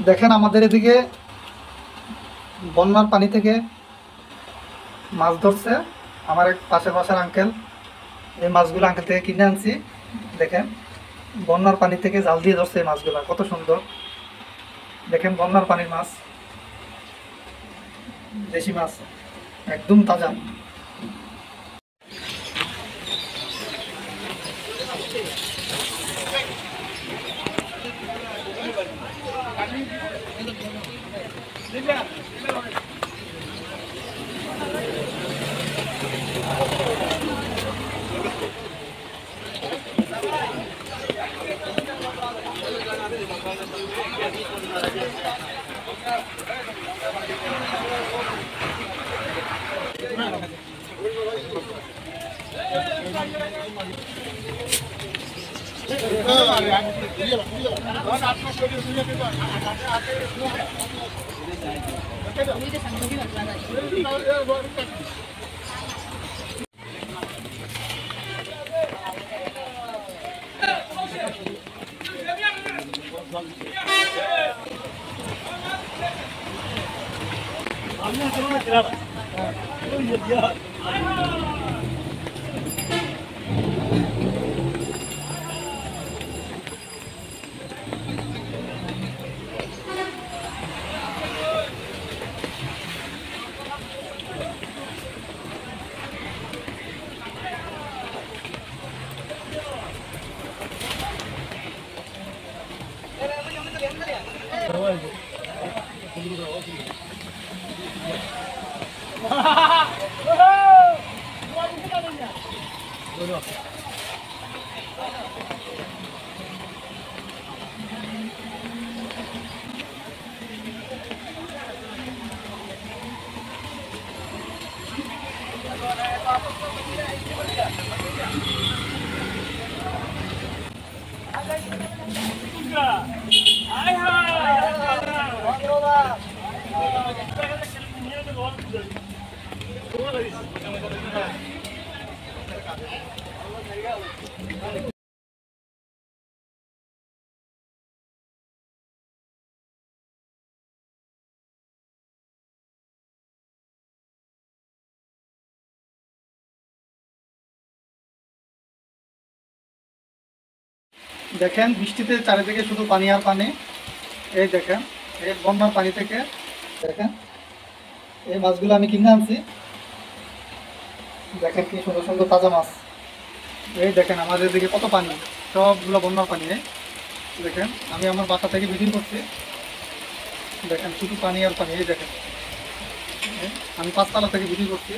দেখেন আমাদের এদিকে বন্যার পানি থেকে মাছ ধরছে আমার এক পাশের বাসার আঙ্কেল। এই মাছগুলো আঙ্কেল থেকে কিনে আনছি। দেখেন বন্যার পানি থেকে জাল দিয়ে ধরছে এই মাছগুলো, কত সুন্দর। দেখেন বন্যার পানির মাছ, দেশি মাছ, একদম তাজা। দেখেন বৃষ্টিতে চারিদিকে শুধু পানি আর পানি। এই দেখেন এই বন্যার পানি থেকে দেখেন এই মাছগুলো আমি কিনে আনছি। দেখেন কি সুন্দর সুন্দর তাজা মাছ। এই দেখেন আমাদের দিকে কত পানি, সবগুলো বন্যার পানি। দেখেন আমি আমার বাসা থেকে বিক্রি করছি। দেখেন শুধু পানি আর পানি। এই দেখেন আমি 5 তলা থেকে বিক্রি করছি।